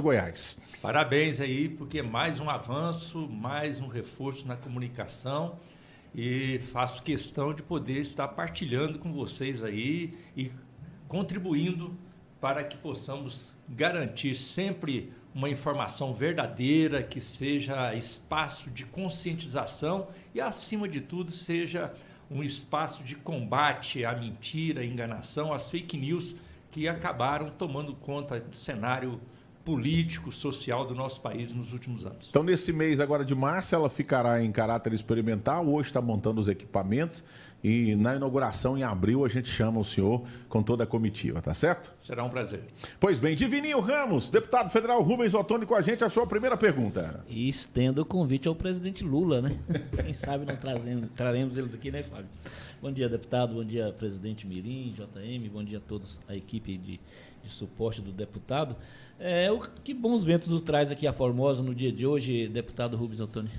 Goiás. Parabéns aí, porque é mais um avanço, mais um reforço na comunicação e faço questão de poder estar partilhando com vocês aí e contribuindo para que possamos garantir sempre uma informação verdadeira, que seja espaço de conscientização e, acima de tudo, seja um espaço de combate à mentira, à enganação, às fake news que acabaram tomando conta do cenário político, social do nosso país nos últimos anos. Então, nesse mês agora de março, ela ficará em caráter experimental. Hoje está montando os equipamentos e na inauguração, em abril, a gente chama o senhor com toda a comitiva, tá certo? Será um prazer. Pois bem, Divininho Ramos, deputado federal Rubens Ottoni com a gente, a sua primeira pergunta. E estendo o convite ao presidente Lula, né? Quem sabe nós traremos eles aqui, né, Fábio? Bom dia, deputado, bom dia, presidente Mirim, JM, bom dia a todos, a equipe de suporte do deputado. Que bons ventos nos traz aqui a Formosa no dia de hoje, deputado Rubens Ottoni?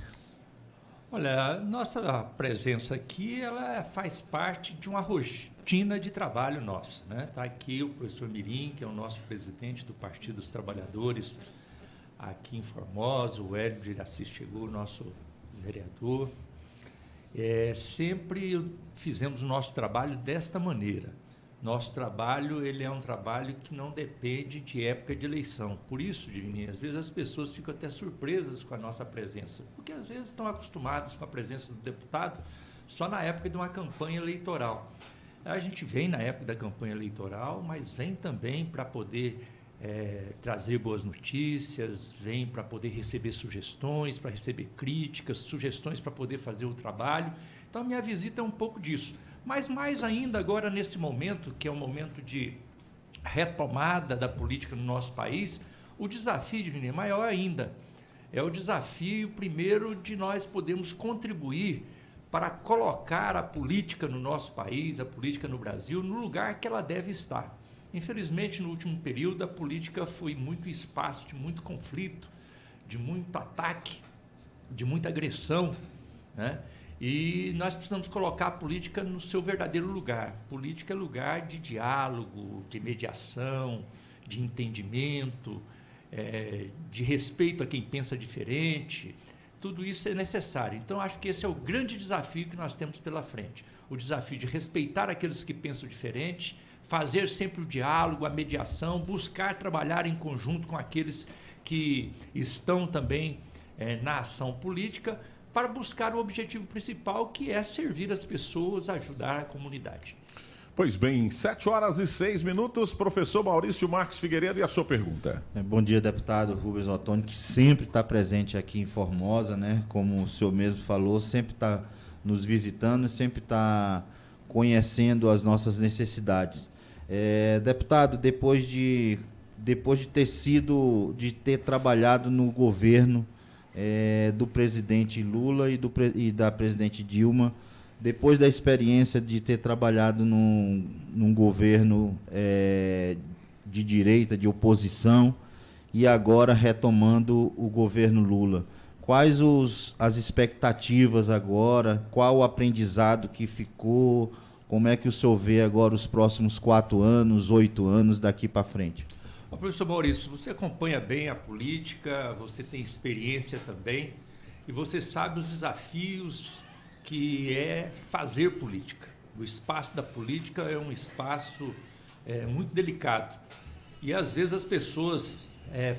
Olha, a nossa presença aqui, ela faz parte de uma rotina de trabalho nossa, né? Está aqui o professor Mirim, que é o nosso presidente do Partido dos Trabalhadores aqui em Formosa, o Hélio de Iraci chegou, o nosso vereador. Sempre fizemos o nosso trabalho desta maneira. Nosso trabalho, ele é um trabalho que não depende de época de eleição. Por isso, Divininho, às vezes as pessoas ficam até surpresas com a nossa presença, porque às vezes estão acostumadas com a presença do deputado só na época de uma campanha eleitoral. A gente vem na época da campanha eleitoral, mas vem também para poder trazer boas notícias, vem para poder receber sugestões, para receber críticas, sugestões para poder fazer o trabalho. Então, a minha visita é um pouco disso. Mas mais ainda agora nesse momento, que é um momento de retomada da política no nosso país, o desafio, Divininho, é maior ainda. É o desafio, primeiro, de nós podermos contribuir para colocar a política no nosso país, a política no Brasil, no lugar que ela deve estar. Infelizmente, no último período, a política foi muito espaço de muito conflito, de muito ataque, de muita agressão, né? E nós precisamos colocar a política no seu verdadeiro lugar. Política é lugar de diálogo, de mediação, de entendimento, de respeito a quem pensa diferente. Tudo isso é necessário. Então, acho que esse é o grande desafio que nós temos pela frente. O desafio de respeitar aqueles que pensam diferente, fazer sempre o diálogo, a mediação, buscar trabalhar em conjunto com aqueles que estão também na ação política, para buscar o objetivo principal, que é servir as pessoas, ajudar a comunidade. Pois bem, 7h06, professor Maurício Marques Figueiredo, e a sua pergunta? Bom dia, deputado Rubens Ottoni, que sempre está presente aqui em Formosa, né? Como o senhor mesmo falou, sempre está nos visitando, sempre está conhecendo as nossas necessidades. Deputado, depois de ter trabalhado no governo do presidente Lula e da presidente Dilma, depois da experiência de ter trabalhado num governo de direita, de oposição, e agora retomando o governo Lula, quais as expectativas agora, qual o aprendizado que ficou, como é que o senhor vê agora os próximos 4 anos, 8 anos daqui para frente? Professor Maurício, você acompanha bem a política, você tem experiência também, e você sabe os desafios que é fazer política. O espaço da política é um espaço muito delicado. E às vezes as pessoas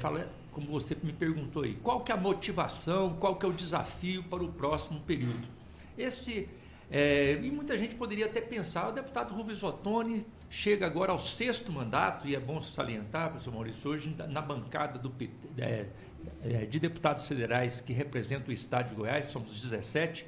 falam, como você me perguntou aí, qual que é a motivação, qual que é o desafio para o próximo período? E muita gente poderia até pensar, o deputado Rubens Ottoni chega agora ao 6º mandato, e é bom salientar, professor Maurício, hoje na bancada de deputados federais que representam o estado de Goiás, somos 17,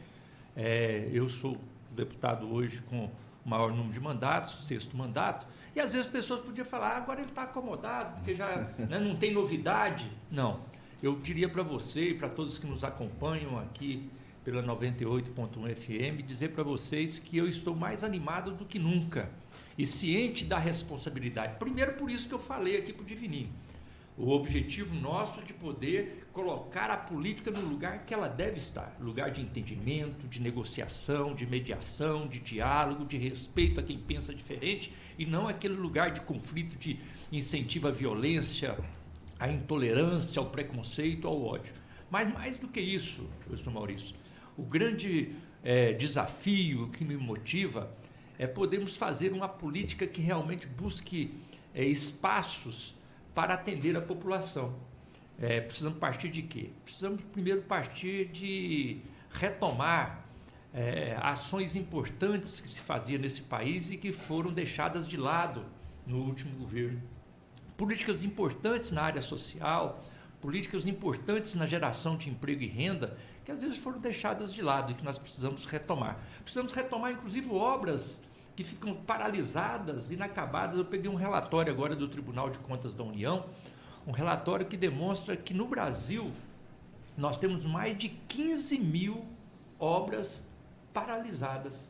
eu sou deputado hoje com o maior número de mandatos, 6º mandato, e às vezes as pessoas podiam falar, agora ele está acomodado, porque já não tem novidade. Não, eu diria para você e para todos que nos acompanham aqui pela 98.1 FM, dizer para vocês que eu estou mais animado do que nunca e ciente da responsabilidade. Primeiro, por isso que eu falei aqui para o Divininho. O objetivo nosso de poder colocar a política no lugar que ela deve estar, lugar de entendimento, de negociação, de mediação, de diálogo, de respeito a quem pensa diferente, e não aquele lugar de conflito, de incentivo à violência, à intolerância, ao preconceito, ao ódio. Mas mais do que isso, professor Maurício, o grande desafio que me motiva é podermos fazer uma política que realmente busque espaços para atender a população. Precisamos partir de quê? Precisamos primeiro partir de retomar ações importantes que se faziam nesse país e que foram deixadas de lado no último governo. Políticas importantes na área social, políticas importantes na geração de emprego e renda, que às vezes foram deixadas de lado e que nós precisamos retomar. Precisamos retomar, inclusive, obras que ficam paralisadas, inacabadas. Eu peguei um relatório agora do Tribunal de Contas da União, um relatório que demonstra que no Brasil nós temos mais de 15 mil obras paralisadas,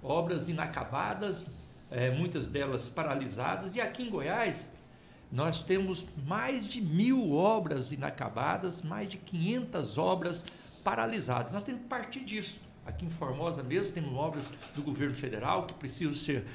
obras inacabadas, muitas delas paralisadas, e aqui em Goiás nós temos mais de 1.000 obras inacabadas, mais de 500 obras paralisadas. Nós temos que partir disso. Aqui em Formosa mesmo temos obras do governo federal que precisam ser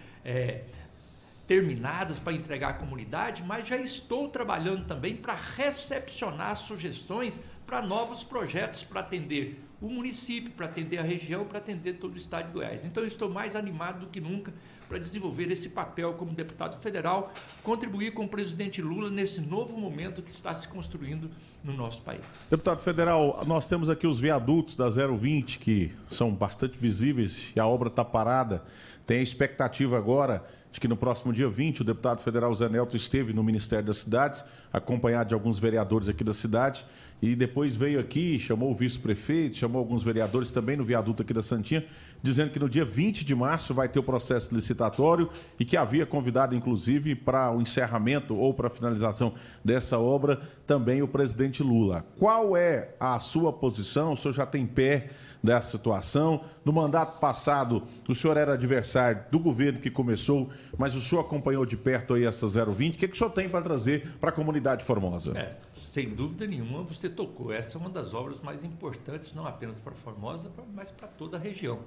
terminadas para entregar à comunidade, mas já estou trabalhando também para recepcionar sugestões para novos projetos para atender o município, para atender a região, para atender todo o estado de Goiás. Então eu estou mais animado do que nunca para desenvolver esse papel como deputado federal, contribuir com o presidente Lula nesse novo momento que está se construindo no nosso país. Deputado federal, nós temos aqui os viadutos da 020 que são bastante visíveis e a obra está parada. Tem a expectativa agora de que no próximo dia 20 o deputado federal Zé Nelton esteve no Ministério das Cidades, acompanhado de alguns vereadores aqui da cidade, e depois veio aqui, chamou o vice-prefeito, chamou alguns vereadores também no viaduto aqui da Santinha, dizendo que no dia 20 de março vai ter o processo licitatório e que havia convidado, inclusive, para o encerramento ou para a finalização dessa obra também o presidente Lula. Qual é a sua posição? O senhor já tem pé dessa situação? No mandato passado, o senhor era adversário do governo que começou, mas o senhor acompanhou de perto aí essa 020. O que o senhor tem para trazer para a comunidade de Formosa? Sem dúvida nenhuma, você tocou. Essa é uma das obras mais importantes, não apenas para Formosa, mas para toda a região.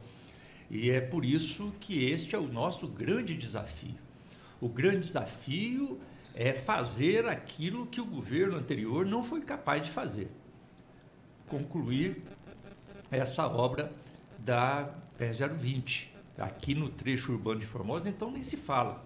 E é por isso que este é o nosso grande desafio. O grande desafio é fazer aquilo que o governo anterior não foi capaz de fazer. Concluir essa obra da 020, aqui no trecho urbano de Formosa, então nem se fala.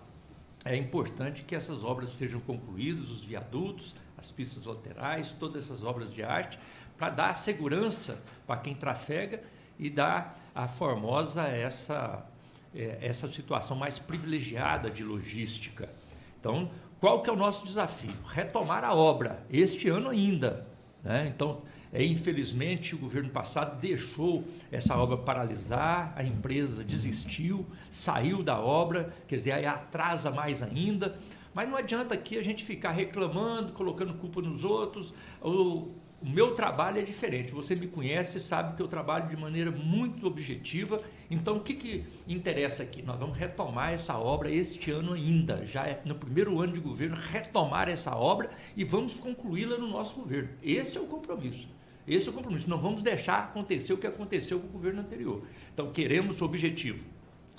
É importante que essas obras sejam concluídas, os viadutos, as pistas laterais, todas essas obras de arte, para dar segurança para quem trafega e dar a Formosa essa situação mais privilegiada de logística. Então, qual que é o nosso desafio? Retomar a obra, este ano ainda, né? Então, infelizmente, o governo passado deixou essa obra paralisar, a empresa desistiu, saiu da obra, quer dizer, aí atrasa mais ainda, mas não adianta aqui a gente ficar reclamando, colocando culpa nos outros. O meu trabalho é diferente, você me conhece, sabe que eu trabalho de maneira muito objetiva. Então o que interessa aqui? Nós vamos retomar essa obra este ano ainda, já no primeiro ano de governo, retomar essa obra e vamos concluí-la no nosso governo. Esse é o compromisso. Esse é o compromisso. Não vamos deixar acontecer o que aconteceu com o governo anterior. Então queremos o objetivo.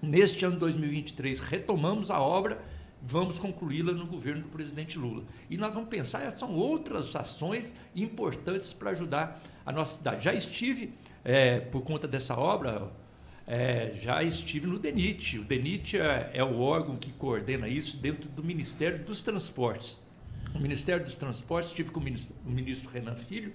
Neste ano de 2023 retomamos a obra, vamos concluí-la no governo do presidente Lula. E nós vamos pensar, são outras ações importantes para ajudar a nossa cidade. Já estive, por conta dessa obra, já estive no DENIT. O DENIT é o órgão que coordena isso dentro do Ministério dos Transportes. O Ministério dos Transportes, estive com o ministro Renan Filho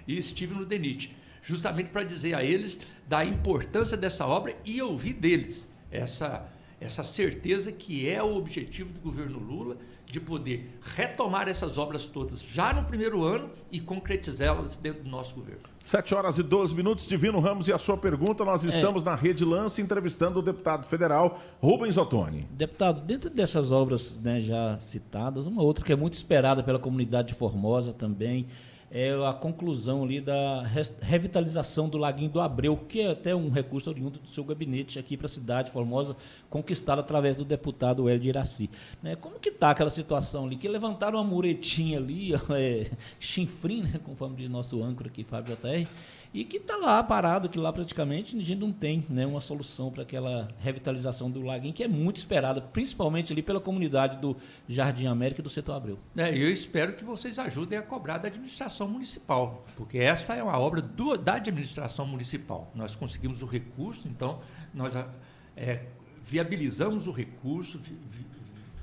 e estive no DENIT, justamente para dizer a eles da importância dessa obra e ouvir deles essa certeza que é o objetivo do governo Lula, de poder retomar essas obras todas já no primeiro ano e concretizá-las dentro do nosso governo. 7h12, Divino Ramos, e a sua pergunta, nós estamos na Rede Lance entrevistando o deputado federal Rubens Ottoni. Deputado, dentro dessas obras, né, já citadas, uma outra que é muito esperada pela comunidade de Formosa também, é a conclusão ali da revitalização do Laguinho do Abreu, que é até um recurso oriundo do seu gabinete aqui para a cidade Formosa, conquistado através do deputado Hélio de Iraci. Né? Como que está aquela situação ali? Que levantaram uma muretinha ali, chinfrim, né? Conforme diz nosso âncora aqui, Fábio JR, e que está lá parado, que lá praticamente a gente não tem, né, uma solução para aquela revitalização do Laguinho, que é muito esperada, principalmente ali pela comunidade do Jardim América e do Setor Abreu. Eu espero que vocês ajudem a cobrar da administração municipal, porque essa é uma obra da administração municipal. Nós conseguimos o recurso, então nós viabilizamos o recurso,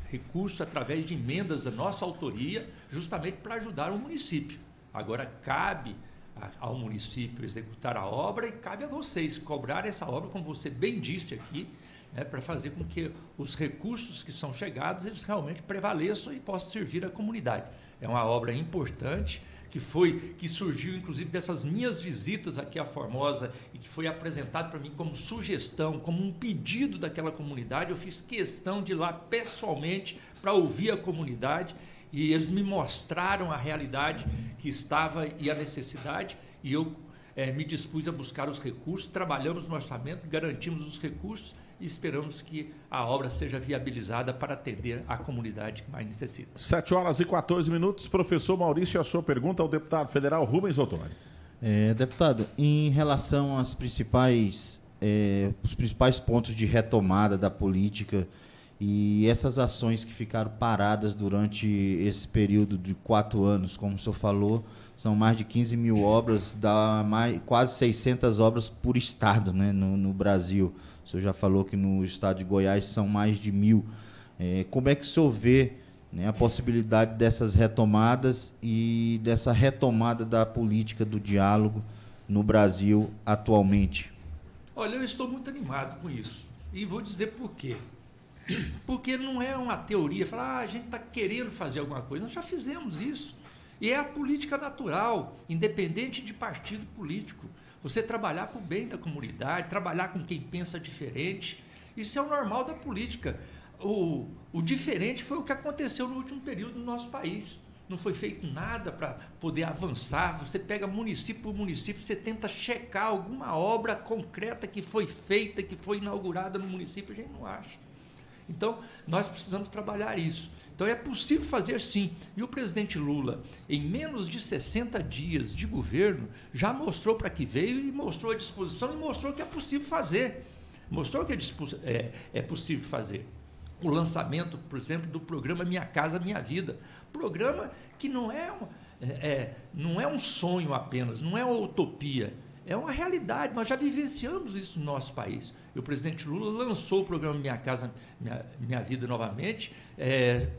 recurso através de emendas da nossa autoria, justamente para ajudar o município. Agora cabe ao município executar a obra e cabe a vocês cobrar essa obra, como você bem disse aqui, né, para fazer com que os recursos que são chegados, eles realmente prevaleçam e possam servir à comunidade. É uma obra importante, que surgiu inclusive dessas minhas visitas aqui a Formosa e que foi apresentado para mim como sugestão, como um pedido daquela comunidade. Eu fiz questão de ir lá pessoalmente para ouvir a comunidade e eles me mostraram a realidade que estava e a necessidade, e eu me dispus a buscar os recursos, trabalhamos no orçamento, garantimos os recursos e esperamos que a obra seja viabilizada para atender a comunidade que mais necessita. 7h14. Professor Maurício, a sua pergunta ao deputado federal Rubens Ottoni. Deputado, em relação aos principais pontos de retomada da política e essas ações que ficaram paradas durante esse período de 4 anos, como o senhor falou, são mais de 15 mil obras, dá quase 600 obras por estado, né, no Brasil. O senhor já falou que no estado de Goiás são mais de 1.000. Como é que o senhor vê, né, a possibilidade dessas retomadas e dessa retomada da política do diálogo no Brasil atualmente? Olha, eu estou muito animado com isso e vou dizer por quê. Porque não é uma teoria, falar, a gente está querendo fazer alguma coisa, nós já fizemos isso. E é a política natural, independente de partido político. Você trabalhar para o bem da comunidade, trabalhar com quem pensa diferente, isso é o normal da política. O diferente foi o que aconteceu no último período no nosso país. Não foi feito nada para poder avançar. Você pega município por município, você tenta checar alguma obra concreta que foi feita, que foi inaugurada no município, a gente não acha. Então, nós precisamos trabalhar isso. Então, é possível fazer sim. E o presidente Lula, em menos de 60 dias de governo, já mostrou para que veio e mostrou a disposição e mostrou que é possível fazer. Mostrou que é possível fazer. O lançamento, por exemplo, do programa Minha Casa Minha Vida. Programa que não é um sonho apenas, não é uma utopia. É uma realidade, nós já vivenciamos isso no nosso país. E o presidente Lula lançou o programa Minha Casa Minha Vida novamente,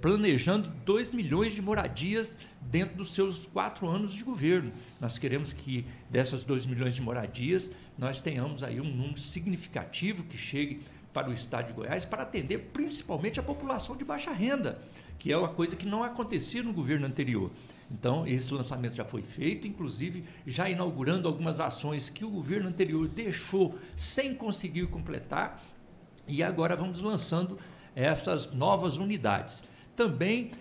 planejando 2 milhões de moradias dentro dos seus 4 anos de governo. Nós queremos que dessas 2 milhões de moradias, nós tenhamos aí um número significativo que chegue para o estado de Goiás para atender principalmente a população de baixa renda, que é uma coisa que não acontecia no governo anterior. Então, esse lançamento já foi feito, inclusive já inaugurando algumas ações que o governo anterior deixou sem conseguir completar, e agora vamos lançando essas novas unidades. Também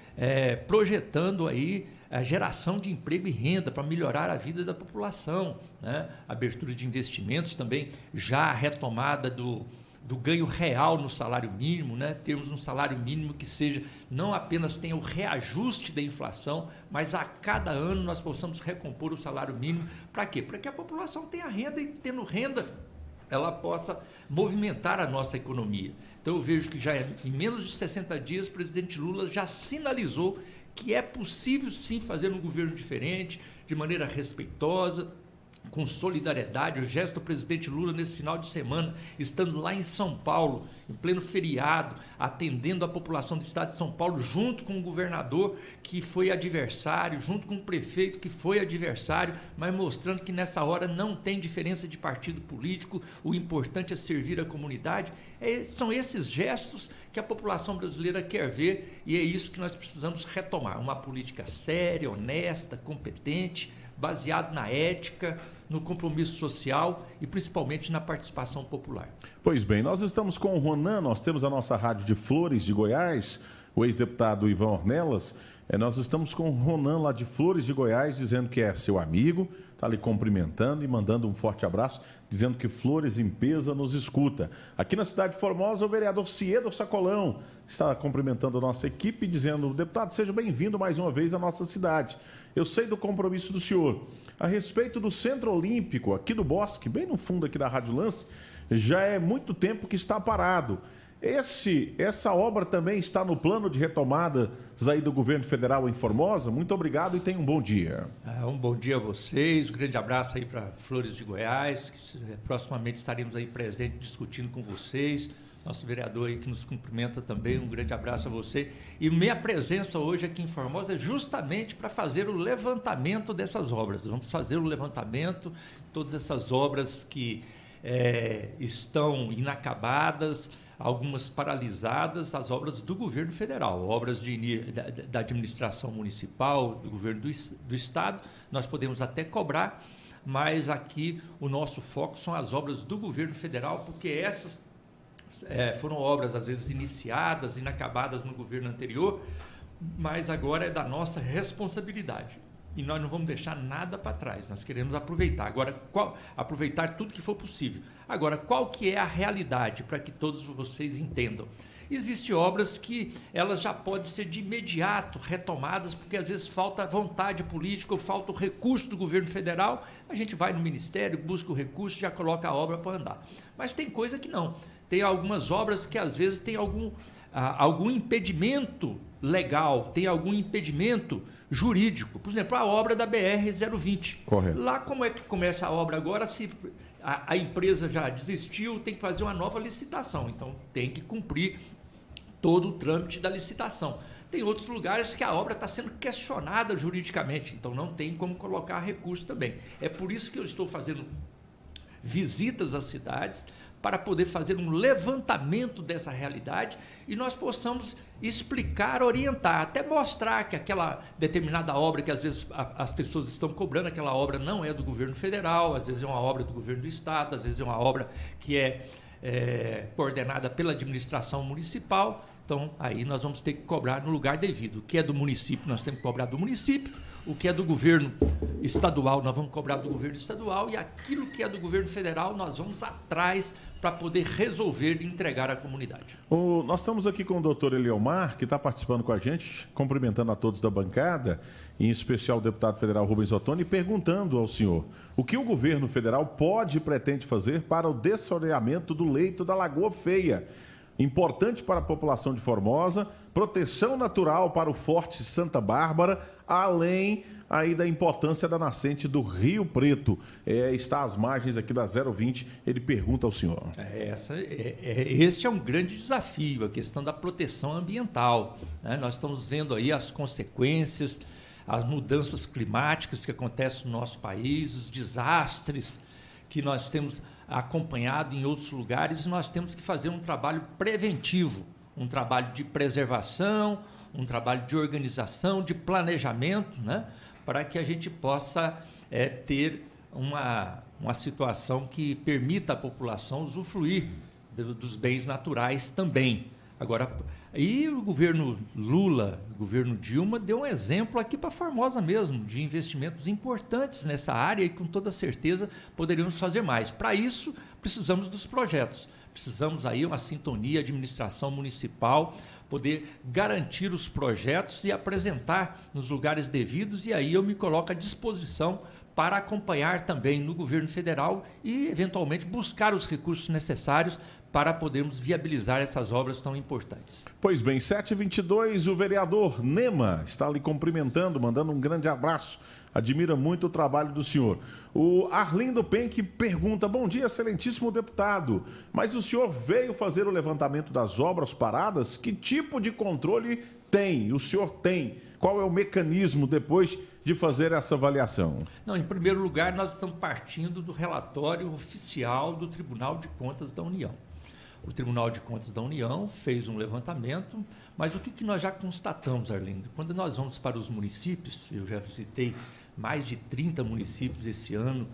projetando aí a geração de emprego e renda para melhorar a vida da população, né? Abertura de investimentos também, já a retomada do ganho real no salário mínimo, né? Termos um salário mínimo que seja, não apenas tenha o reajuste da inflação, mas a cada ano nós possamos recompor o salário mínimo. Para quê? Para que a população tenha renda e, tendo renda, ela possa movimentar a nossa economia. Então eu vejo que já em menos de 60 dias o presidente Lula já sinalizou que é possível sim fazer um governo diferente, de maneira respeitosa, com solidariedade. O gesto do presidente Lula nesse final de semana, estando lá em São Paulo, em pleno feriado, atendendo a população do estado de São Paulo, junto com o governador que foi adversário, junto com o prefeito que foi adversário, mas mostrando que nessa hora não tem diferença de partido político, o importante é servir a comunidade. São esses gestos que a população brasileira quer ver, e é isso que nós precisamos retomar, uma política séria, honesta, competente, baseado na ética, no compromisso social e principalmente na participação popular. Pois bem, nós estamos com o Ronan, nós temos a nossa rádio de Flores de Goiás, o ex-deputado Ivan Ornelas, Nós estamos com o Ronan lá de Flores de Goiás, dizendo que é seu amigo, está lhe cumprimentando e mandando um forte abraço, dizendo que Flores em Pesa nos escuta. Aqui na cidade de Formosa, o vereador Ciedo Sacolão está cumprimentando a nossa equipe, dizendo: deputado, seja bem-vindo mais uma vez à nossa cidade. Eu sei do compromisso do senhor. A respeito do Centro Olímpico, aqui do Bosque, bem no fundo aqui da Rádio Lance, já é muito tempo que está parado. Essa obra também está no plano de retomadas aí do governo federal em Formosa? Muito obrigado e tenha um bom dia. Um bom dia a vocês, um grande abraço aí para Flores de Goiás, que proximamente estaremos aí presentes discutindo com vocês. Nosso vereador aí que nos cumprimenta também, um grande abraço a você. E minha presença hoje aqui em Formosa é justamente para fazer o levantamento dessas obras. Vamos fazer o levantamento de todas essas obras que estão inacabadas, algumas paralisadas, as obras do governo federal, obras da administração municipal, do governo do estado. Nós podemos até cobrar, mas aqui o nosso foco são as obras do governo federal, porque essas foram obras às vezes iniciadas, inacabadas no governo anterior, mas agora é da nossa responsabilidade. E nós não vamos deixar nada para trás, nós queremos aproveitar. Agora, aproveitar tudo que for possível. Agora, qual que é a realidade, para que todos vocês entendam? Existem obras que elas já podem ser de imediato retomadas, porque às vezes falta vontade política ou falta o recurso do governo federal, a gente vai no ministério, busca o recurso e já coloca a obra para andar. Mas tem coisa que não. Tem algumas obras que às vezes tem algum impedimento legal, tem algum impedimento jurídico. Por exemplo, a obra da BR-020. Correto. Lá, como é que começa a obra agora? Se a empresa já desistiu, tem que fazer uma nova licitação. Então, tem que cumprir todo o trâmite da licitação. Tem outros lugares que a obra está sendo questionada juridicamente, então não tem como colocar recurso também. É por isso que eu estou fazendo visitas às cidades, para poder fazer um levantamento dessa realidade e nós possamos explicar, orientar, até mostrar que aquela determinada obra que às vezes as pessoas estão cobrando, aquela obra não é do governo federal, às vezes é uma obra do governo do estado, às vezes é uma obra que é coordenada pela administração municipal. Então, aí nós vamos ter que cobrar no lugar devido. O que é do município, nós temos que cobrar do município. O que é do governo estadual, nós vamos cobrar do governo estadual. E aquilo que é do governo federal, nós vamos atrás para poder resolver e entregar à comunidade. Nós estamos aqui com o doutor Eliomar, que está participando com a gente, cumprimentando a todos da bancada, em especial o deputado federal Rubens Ottoni, perguntando ao senhor o que o governo federal pode e pretende fazer para o dessoreamento do leito da Lagoa Feia, importante para a população de Formosa, proteção natural para o Forte Santa Bárbara, além aí da importância da nascente do Rio Preto. Está às margens aqui da 020, ele pergunta ao senhor. Este é um grande desafio, a questão da proteção ambiental, né? Nós estamos vendo aí as consequências, as mudanças climáticas que acontecem no nosso país, os desastres que nós temos acompanhado em outros lugares, e nós temos que fazer um trabalho preventivo, um trabalho de preservação, um trabalho de organização, de planejamento, né, para que a gente possa ter uma situação que permita à população usufruir dos bens naturais também. Agora, e o governo Lula, o governo Dilma, deu um exemplo aqui para Formosa mesmo, de investimentos importantes nessa área e com toda certeza poderíamos fazer mais. Para isso, precisamos dos projetos. Precisamos aí uma sintonia, administração municipal, poder garantir os projetos e apresentar nos lugares devidos, e aí eu me coloco à disposição para acompanhar também no governo federal e, eventualmente, buscar os recursos necessários para podermos viabilizar essas obras tão importantes. Pois bem, 7h22, o vereador Nema está ali cumprimentando, mandando um grande abraço. Admira muito o trabalho do senhor. O Arlindo Penck pergunta: bom dia, excelentíssimo deputado, mas o senhor veio fazer o levantamento das obras paradas? Que tipo de controle tem? O senhor tem? Qual é o mecanismo depois de fazer essa avaliação? Não, em primeiro lugar, nós estamos partindo do relatório oficial do Tribunal de Contas da União. O Tribunal de Contas da União fez um levantamento, mas o que nós já constatamos, Arlindo? Quando nós vamos para os municípios, eu já visitei mais de 30 municípios esse ano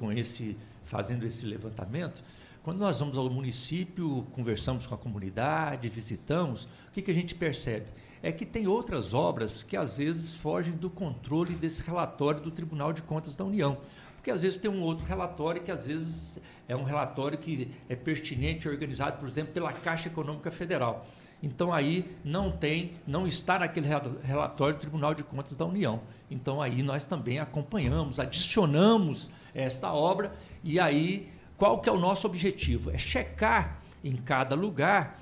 fazendo esse levantamento. Quando nós vamos ao município, conversamos com a comunidade, visitamos, o que a gente percebe? é que tem outras obras que às vezes fogem do controle desse relatório do Tribunal de Contas da União. Porque às vezes tem um outro relatório que às vezes é um relatório que é pertinente, organizado, por exemplo, pela Caixa Econômica Federal. Então aí não está naquele relatório do Tribunal de Contas da União. Então aí nós também acompanhamos, adicionamos esta obra, e aí qual que é o nosso objetivo? É checar em cada lugar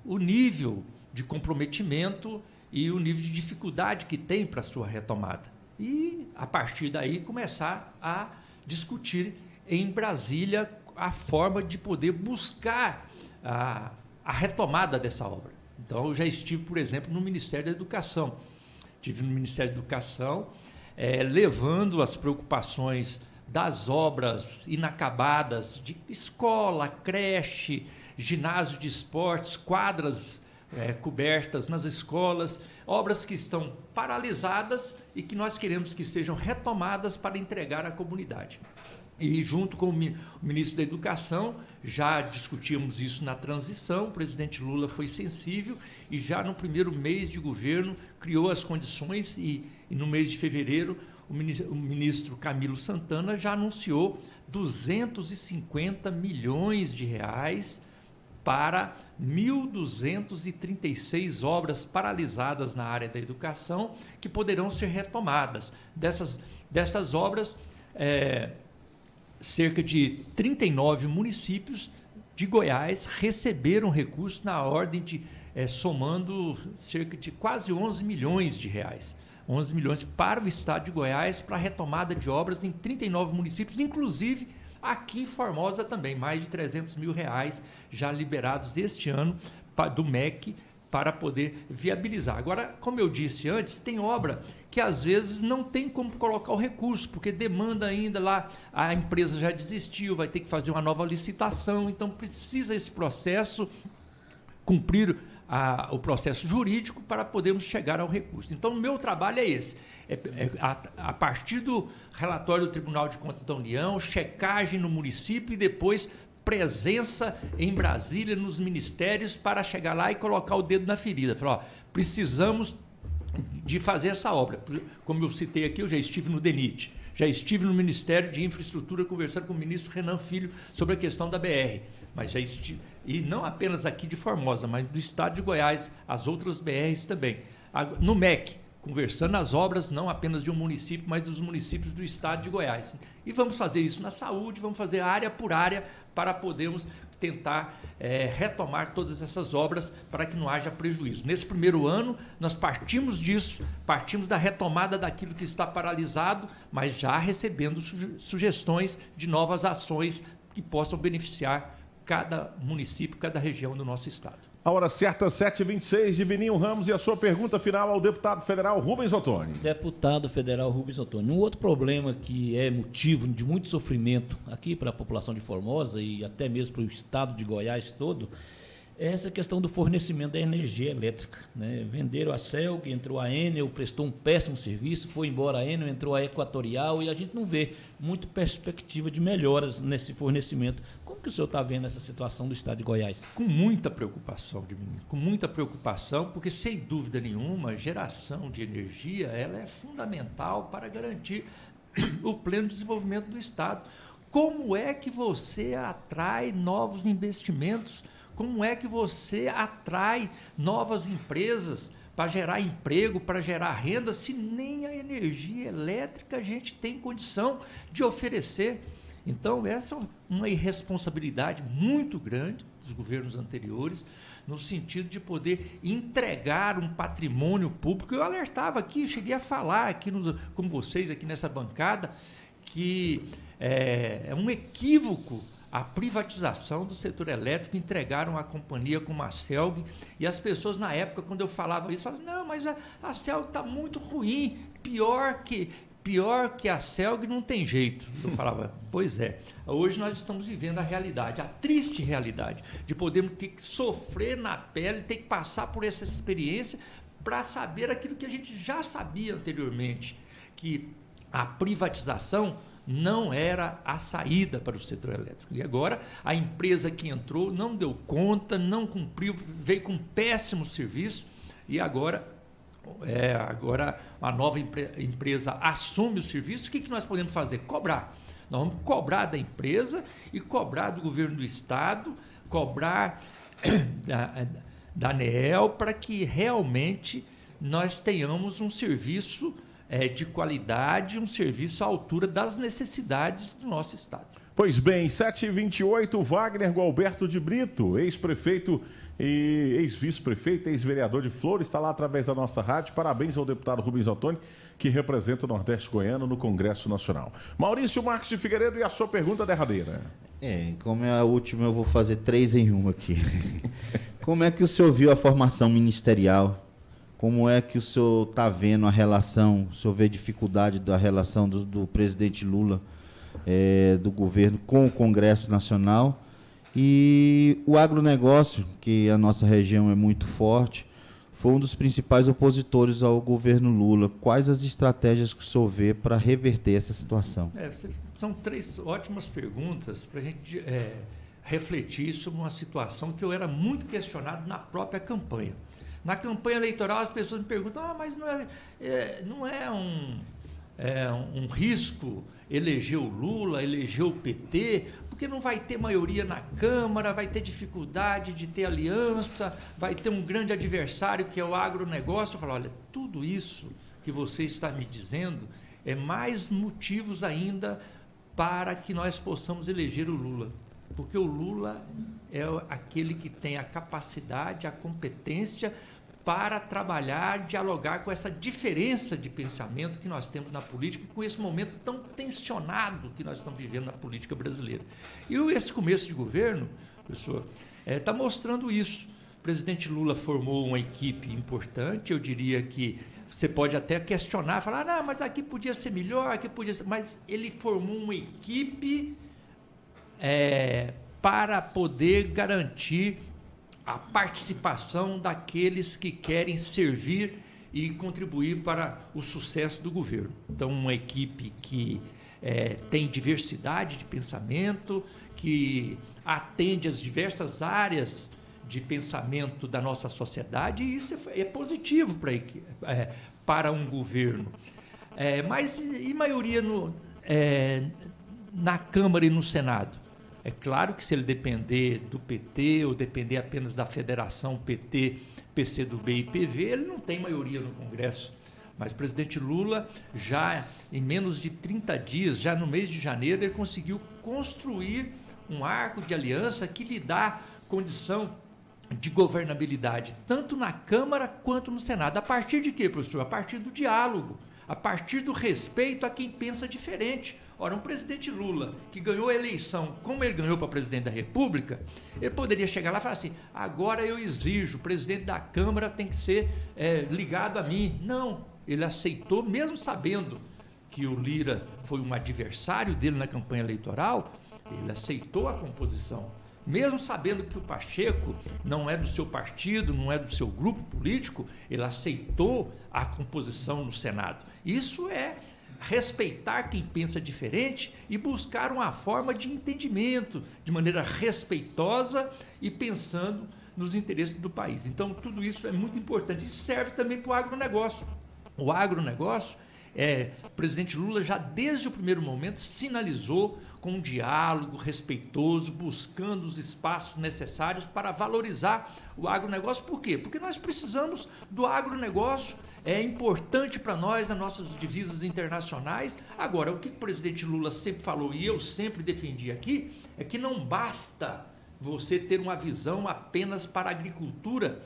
o nível de comprometimento e o nível de dificuldade que tem para a sua retomada. E, a partir daí, começar a discutir em Brasília a forma de poder buscar a retomada dessa obra. Então, eu já estive, por exemplo, no Ministério da Educação. Estive no Ministério da Educação, levando as preocupações das obras inacabadas de escola, creche, ginásio de esportes, quadras cobertas nas escolas, obras que estão paralisadas e que nós queremos que sejam retomadas para entregar à comunidade. E junto com o ministro da Educação, já discutimos isso na transição, o presidente Lula foi sensível e já no primeiro mês de governo criou as condições e no mês de fevereiro o ministro Camilo Santana já anunciou 250 milhões de reais para 1.236 obras paralisadas na área da educação que poderão ser retomadas. Dessas obras, cerca de 39 municípios de Goiás receberam recursos na ordem de, somando cerca de quase 11 milhões de reais. 11 milhões para o estado de Goiás, para a retomada de obras em 39 municípios, inclusive aqui em Formosa também, mais de 300 mil reais já liberados este ano do MEC para poder viabilizar. Agora, como eu disse antes, tem obra que às vezes não tem como colocar o recurso, porque demanda ainda lá, a empresa já desistiu, vai ter que fazer uma nova licitação, então precisa esse processo cumprir o processo jurídico para podermos chegar ao recurso. Então, o meu trabalho é esse, a partir do relatório do Tribunal de Contas da União, checagem no município e depois presença em Brasília, nos ministérios, para chegar lá e colocar o dedo na ferida. Falar, ó, precisamos de fazer essa obra. Como eu citei aqui, eu já estive no DENIT, já estive no Ministério de Infraestrutura conversando com o ministro Renan Filho sobre a questão da BR, mas já estive, e não apenas aqui de Formosa, mas do estado de Goiás, as outras BRs também. No MEC, conversando as obras, não apenas de um município, mas dos municípios do estado de Goiás. E vamos fazer isso na saúde, vamos fazer área por área para podermos tentar retomar todas essas obras para que não haja prejuízo. Nesse primeiro ano, nós partimos disso, partimos da retomada daquilo que está paralisado, mas já recebendo sugestões de novas ações que possam beneficiar cada município, cada região do nosso estado. A hora certa, 7h26, Divininho Ramos, e a sua pergunta final ao deputado federal Rubens Ottoni. Deputado federal Rubens Ottoni, um outro problema que é motivo de muito sofrimento aqui para a população de Formosa e até mesmo para o estado de Goiás todo, é essa questão do fornecimento da energia elétrica, né? Venderam a CELG, entrou a Enel, prestou um péssimo serviço, foi embora a Enel, entrou a Equatorial e a gente não vê muita perspectiva de melhoras nesse fornecimento. Como que o senhor está vendo essa situação do estado de Goiás? Com muita preocupação, com muita preocupação, porque sem dúvida nenhuma a geração de energia ela é fundamental para garantir o pleno desenvolvimento do estado. Como é que você atrai novos investimentos? Como é que você atrai novas empresas para gerar emprego, para gerar renda, se nem a energia elétrica a gente tem condição de oferecer? Então, essa é uma irresponsabilidade muito grande dos governos anteriores, no sentido de poder entregar um patrimônio público. Eu alertava aqui, cheguei a falar aqui com vocês aqui nessa bancada, que é um equívoco a privatização do setor elétrico, entregaram a companhia como a CELG, e as pessoas na época, quando eu falava isso, falavam, não, mas a CELG está muito ruim, pior que a CELG não tem jeito. Eu falava, pois é, hoje nós estamos vivendo a realidade, a triste realidade, de podermos ter que sofrer na pele, ter que passar por essa experiência para saber aquilo que a gente já sabia anteriormente, que a privatização não era a saída para o setor elétrico. E agora a empresa que entrou não deu conta, não cumpriu, veio com um péssimo serviço, e agora a nova empresa assume o serviço. O que nós podemos fazer? Cobrar. Nós vamos cobrar da empresa e cobrar do governo do Estado, cobrar da ANEEL, para que realmente nós tenhamos um serviço de qualidade, um serviço à altura das necessidades do nosso Estado. Pois bem, 7h28, Wagner Gualberto de Brito, ex-prefeito e ex-vice-prefeito, ex-vereador de Flores, está lá através da nossa rádio. Parabéns ao deputado Rubens Ottoni, que representa o Nordeste Goiano no Congresso Nacional. Maurício Marques de Figueiredo, e a sua pergunta derradeira? Como é a última, eu vou fazer 3 em 1 aqui. Como é que o senhor viu a formação ministerial? Como é que o senhor está vendo a relação, o senhor vê dificuldade da relação do presidente Lula, do governo com o Congresso Nacional? E o agronegócio, que a nossa região é muito forte, foi um dos principais opositores ao governo Lula. Quais as estratégias que o senhor vê para reverter essa situação? São 3 ótimas perguntas para a gente refletir sobre uma situação que eu era muito questionado na própria campanha. Na campanha eleitoral, as pessoas me perguntam, mas não é um risco eleger o Lula, eleger o PT, porque não vai ter maioria na Câmara, vai ter dificuldade de ter aliança, vai ter um grande adversário que é o agronegócio. Eu falo, olha, tudo isso que você está me dizendo é mais motivos ainda para que nós possamos eleger o Lula. Porque o Lula é aquele que tem a capacidade, a competência para trabalhar, dialogar com essa diferença de pensamento que nós temos na política, com esse momento tão tensionado que nós estamos vivendo na política brasileira. E esse começo de governo, professor, está mostrando isso. O presidente Lula formou uma equipe importante, eu diria que você pode até questionar, falar, não, mas aqui podia ser melhor, aqui podia ser... Mas ele formou uma equipe para poder garantir a participação daqueles que querem servir e contribuir para o sucesso do governo. Então, uma equipe que tem diversidade de pensamento, que atende às diversas áreas de pensamento da nossa sociedade, e isso é positivo para um governo. Mas e maioria na Câmara e no Senado? É claro que se ele depender do PT ou depender apenas da federação PT, PCdoB e PV, ele não tem maioria no Congresso. Mas o presidente Lula, já em menos de 30 dias, já no mês de janeiro, ele conseguiu construir um arco de aliança que lhe dá condição de governabilidade, tanto na Câmara quanto no Senado. A partir de quê, professor? A partir do diálogo, a partir do respeito a quem pensa diferente. Ora, um presidente Lula, que ganhou a eleição, como ele ganhou para presidente da República, ele poderia chegar lá e falar assim, agora eu exijo, o presidente da Câmara tem que ser ligado a mim. Não, ele aceitou, mesmo sabendo que o Lira foi um adversário dele na campanha eleitoral, ele aceitou a composição. Mesmo sabendo que o Pacheco não é do seu partido, não é do seu grupo político, ele aceitou a composição no Senado. Isso é respeitar quem pensa diferente e buscar uma forma de entendimento, de maneira respeitosa e pensando nos interesses do país. Então, tudo isso é muito importante. Isso serve também para o agronegócio. O agronegócio, o presidente Lula já desde o primeiro momento sinalizou com um diálogo respeitoso, buscando os espaços necessários para valorizar o agronegócio. Por quê? Porque nós precisamos do agronegócio. É importante para nós, nas nossas divisas internacionais. Agora, o que o presidente Lula sempre falou, e eu sempre defendi aqui, é que não basta você ter uma visão apenas para a agricultura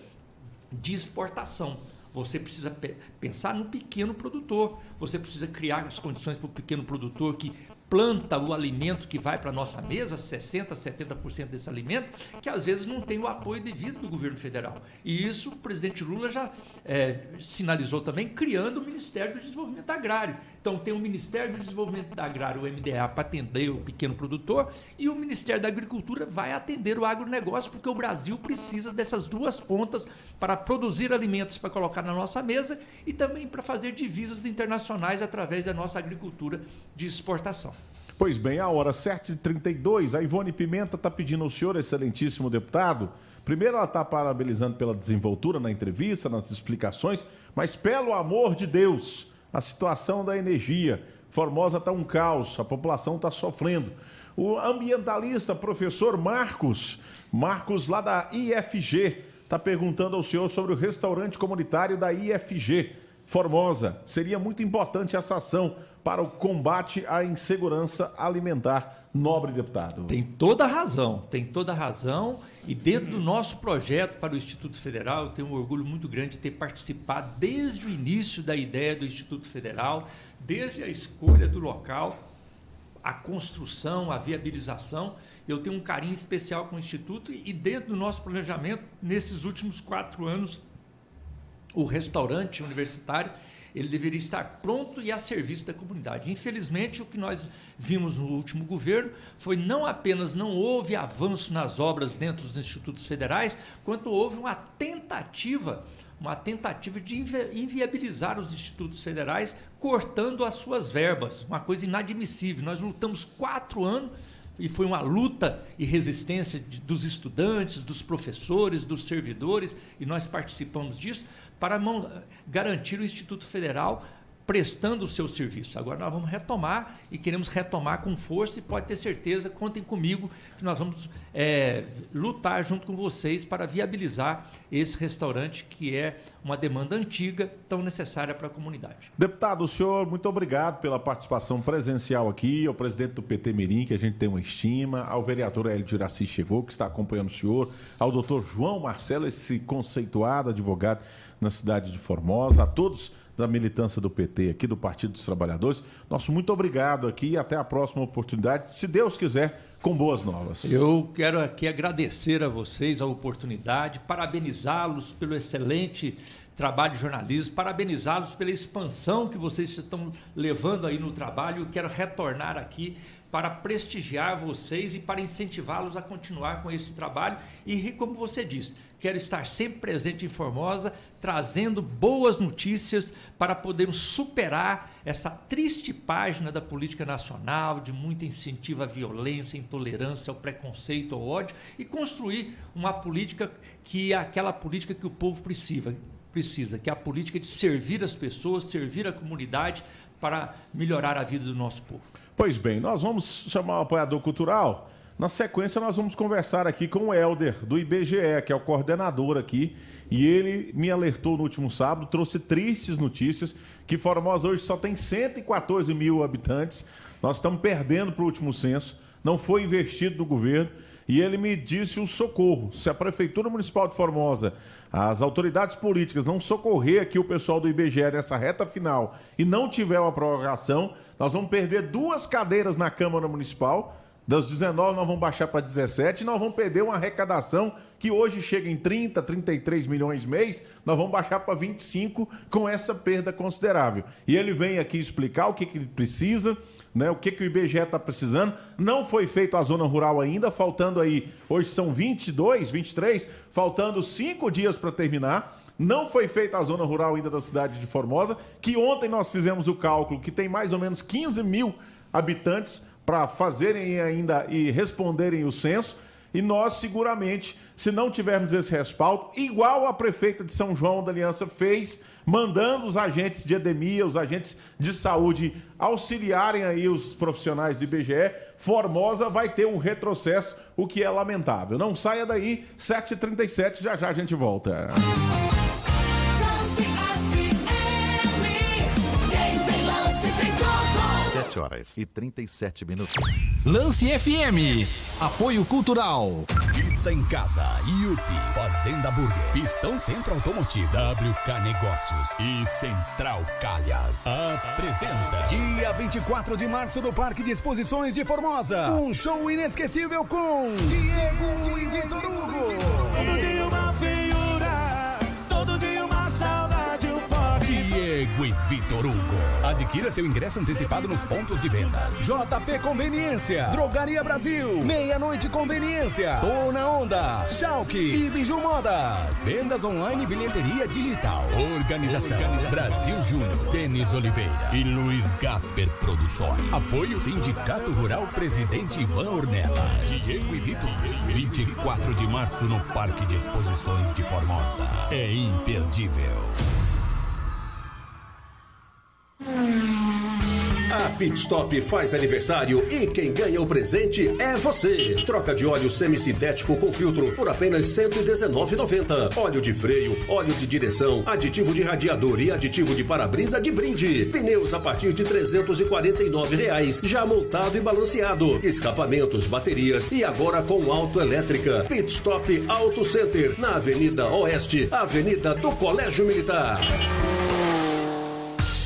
de exportação. Você precisa pensar no pequeno produtor, você precisa criar as condições para o pequeno produtor que planta o alimento que vai para a nossa mesa, 60%, 70% desse alimento, que às vezes não tem o apoio devido do governo federal. E isso o presidente Lula já sinalizou também, criando o Ministério do Desenvolvimento Agrário. Então tem o Ministério do Desenvolvimento Agrário, o MDA, para atender o pequeno produtor, e o Ministério da Agricultura vai atender o agronegócio, porque o Brasil precisa dessas duas pontas para produzir alimentos para colocar na nossa mesa e também para fazer divisas internacionais através da nossa agricultura de exportação. Pois bem, a hora 7h32, a Ivone Pimenta está pedindo ao senhor, excelentíssimo deputado, Primeiro, ela está parabenizando pela desenvoltura na entrevista, nas explicações, mas pelo amor de Deus, a situação da energia. Formosa está um caos, a população está sofrendo. O ambientalista, professor Marcos lá da IFG, está perguntando ao senhor sobre o restaurante comunitário da IFG Formosa. Seria muito importante essa ação para o combate à insegurança alimentar, nobre deputado. Tem toda a razão. E dentro do nosso projeto para o Instituto Federal, eu tenho um orgulho muito grande de ter participado desde o início da ideia do Instituto Federal, desde a escolha do local, a construção, a viabilização. Eu tenho um carinho especial com o Instituto e dentro do nosso planejamento, nesses últimos 4 anos, o restaurante universitário, ele deveria estar pronto e a serviço da comunidade. Infelizmente, o que nós vimos no último governo foi não apenas não houve avanço nas obras dentro dos institutos federais, quanto houve uma tentativa de inviabilizar os institutos federais, cortando as suas verbas, uma coisa inadmissível. Nós lutamos 4 anos, e foi uma luta e resistência dos estudantes, dos professores, dos servidores, e nós participamos disso, para garantir o Instituto Federal prestando o seu serviço. Agora nós vamos retomar e queremos retomar com força e pode ter certeza, contem comigo, que nós vamos lutar junto com vocês para viabilizar esse restaurante que é uma demanda antiga, tão necessária para a comunidade. Deputado, o senhor, muito obrigado pela participação presencial aqui, ao presidente do PT Mirim, que a gente tem uma estima, ao vereador Hélio de Iraci chegou, que está acompanhando o senhor, ao doutor João Marcelo, esse conceituado advogado na cidade de Formosa, a todos da militância do PT aqui, do Partido dos Trabalhadores. Nosso muito obrigado aqui e até a próxima oportunidade, se Deus quiser, com boas novas. Eu quero aqui agradecer a vocês a oportunidade, parabenizá-los pelo excelente trabalho de jornalismo, parabenizá-los pela expansão que vocês estão levando aí no trabalho. Eu quero retornar aqui para prestigiar vocês e para incentivá-los a continuar com esse trabalho e, como você disse, quero estar sempre presente em Formosa, trazendo boas notícias para podermos superar essa triste página da política nacional, de muito incentivo à violência, intolerância, ao preconceito, ao ódio, e construir uma política que é aquela política que o povo precisa, que é a política de servir as pessoas, servir a comunidade para melhorar a vida do nosso povo. Pois bem, nós vamos chamar o apoiador cultural. Na sequência, nós vamos conversar aqui com o Helder, do IBGE, que é o coordenador aqui, e ele me alertou no último sábado, trouxe tristes notícias, que Formosa hoje só tem 114 mil habitantes, nós estamos perdendo para o último censo, não foi investido no governo, e ele me disse o socorro. Se a Prefeitura Municipal de Formosa, as autoridades políticas não socorrer aqui o pessoal do IBGE nessa reta final e não tiver uma prorrogação, nós vamos perder 2 cadeiras na Câmara Municipal. Das 19 nós vamos baixar para 17 e nós vamos perder uma arrecadação que hoje chega em 30, 33 milhões mês, nós vamos baixar para 25 com essa perda considerável. E ele vem aqui explicar o que ele precisa, né, o que o IBGE está precisando. Não foi feito a zona rural ainda, faltando aí, hoje são 22, 23, faltando 5 dias para terminar. Não foi feita a zona rural ainda da cidade de Formosa, que ontem nós fizemos o cálculo, que tem mais ou menos 15 mil habitantes para fazerem ainda e responderem o censo, e nós seguramente, se não tivermos esse respaldo, igual a prefeita de São João da Aliança fez, mandando os agentes de endemia, os agentes de saúde auxiliarem aí os profissionais do IBGE, Formosa vai ter um retrocesso, o que é lamentável. Não saia daí, 7h37, já já a gente volta. 7h37. Lance FM. Apoio Cultural. Pizza em Casa, Yupi, Fazenda Burger, Pistão Centro Automotivo, WK Negócios e Central Calhas. Apresenta dia 24 de março no Parque de Exposições de Formosa. Um show inesquecível com Diego e Vitor Hugo. Todo dia uma feiura, todo dia uma saudade, um pote. Diego Diego e Vitor Hugo. Adquira seu ingresso antecipado nos pontos de vendas. JP Conveniência, Drogaria Brasil, Meia-Noite Conveniência, Tô na Onda, Schalke e Biju Modas. Vendas online e bilheteria digital. Organização Brasil Júnior, Denis Oliveira e Luiz Gasper Produções. Apoio Sindicato Rural Presidente Ivan Ornella. Diego e Vitor, 24 de março no Parque de Exposições de Formosa. É imperdível. A Pit Stop faz aniversário e quem ganha o presente é você. Troca de óleo semissintético com filtro por apenas R$ 119,90. Óleo de freio, óleo de direção, aditivo de radiador e aditivo de para-brisa de brinde. Pneus a partir de R$ 349,00, já montado e balanceado. Escapamentos, baterias e agora com autoelétrica. Pit Stop Auto Center, na Avenida Oeste, Avenida do Colégio Militar.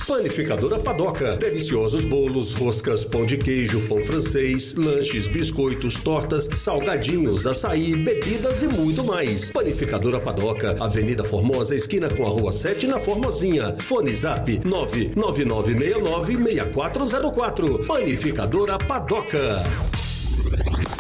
Panificadora Padoca. Deliciosos bolos, roscas, pão de queijo, pão francês, lanches, biscoitos, tortas, salgadinhos, açaí, bebidas e muito mais. Panificadora Padoca, Avenida Formosa, esquina com a Rua 7, na Formosinha. Fone Zap 999696404. Panificadora Padoca.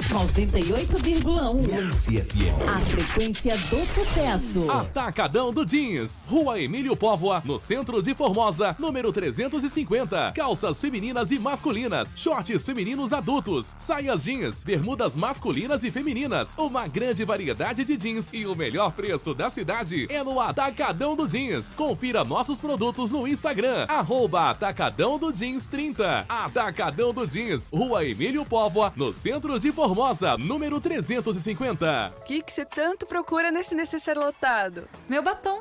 98,1. Lance FM. A frequência do sucesso. Atacadão do Jeans, Rua Emílio Póvoa, no centro de Formosa, número 350. Calças femininas e masculinas, shorts femininos adultos, saias jeans, bermudas masculinas e femininas. Uma grande variedade de jeans e o melhor preço da cidade é no Atacadão do Jeans. Confira nossos produtos no Instagram, @Atacadão do Jeans 30. Atacadão do Jeans, Rua Emílio Póvoa, no centro de Formosa, número 350. O que você tanto procura nesse necessário lotado? Meu batom.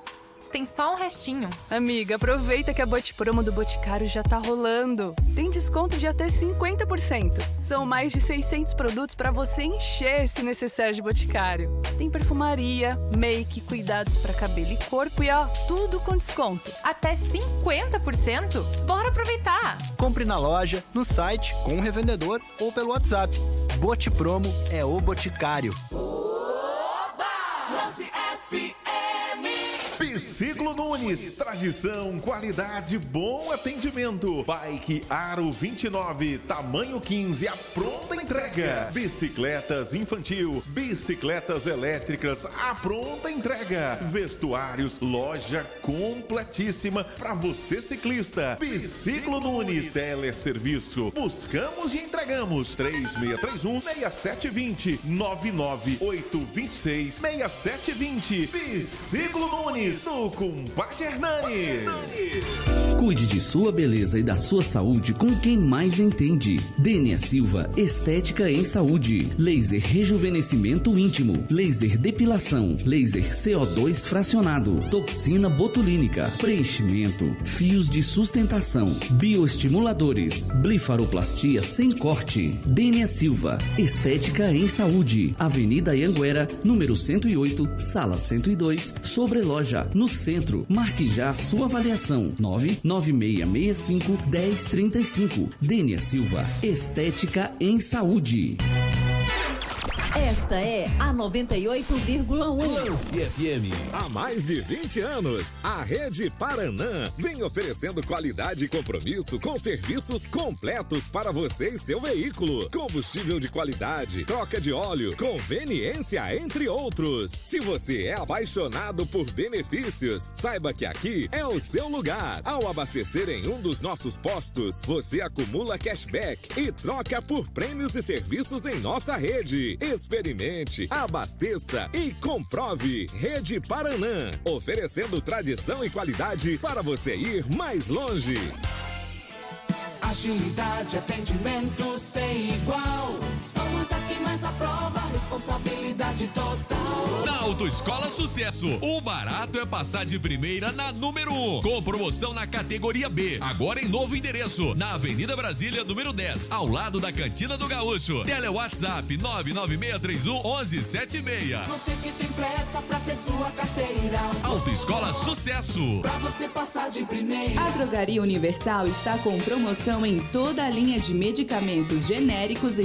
Tem só um restinho. Amiga, aproveita que a Botipromo do Boticário já tá rolando. Tem desconto de até 50%. São mais de 600 produtos para você encher esse necessário de Boticário. Tem perfumaria, make, cuidados para cabelo e corpo e ó, tudo com desconto. Até 50%? Bora aproveitar! Compre na loja, no site, com um revendedor ou pelo WhatsApp. Botipromo é o Boticário. Lance FM. Biciclo Nunes, tradição, qualidade, bom atendimento. Bike Aro 29, tamanho 15, a pronta entrega. Bicicletas infantil, bicicletas elétricas, a pronta entrega. Vestuários, loja completíssima para você ciclista. Biciclo Nunes, teleserviço. Buscamos e entregamos. 3631-6720, 99826-6720. Biciclo Nunes, no Compadre Hernani. Cuide de sua beleza e da sua saúde com quem mais entende. Dênia Silva, Estética em Saúde. Laser rejuvenescimento íntimo. Laser depilação. Laser CO2 fracionado. Toxina botulínica. Preenchimento. Fios de sustentação. Bioestimuladores. Blifaroplastia sem corte. Dênia Silva, Estética em Saúde. Avenida Anhanguera, número 108, sala 102, sobre loja, no centro. Marque já sua avaliação. 99665-1035. Dênia Silva, Estética em Saúde. Esta é a 98,1. Lance FM. Há mais de 20 anos, a Rede Paranã vem oferecendo qualidade e compromisso com serviços completos para você e seu veículo. Combustível de qualidade, troca de óleo, conveniência, entre outros. Se você é apaixonado por benefícios, saiba que aqui é o seu lugar. Ao abastecer em um dos nossos postos, você acumula cashback e troca por prêmios e serviços em nossa rede. Experimente, abasteça e comprove. Rede Paranã, oferecendo tradição e qualidade para você ir mais longe. Agilidade, atendimento sem igual. Somos aqui mais a prova, responsabilidade total. Na Autoescola Sucesso, o barato é passar de primeira na número 1. Com promoção na categoria B. Agora em novo endereço, na Avenida Brasília, número 10, ao lado da Cantina do Gaúcho. Tele WhatsApp 99631-1176. Você que tem pressa pra ter sua carteira. Autoescola Sucesso. Pra você passar de primeira. A Drogaria Universal está com promoção em toda a linha de medicamentos genéricos e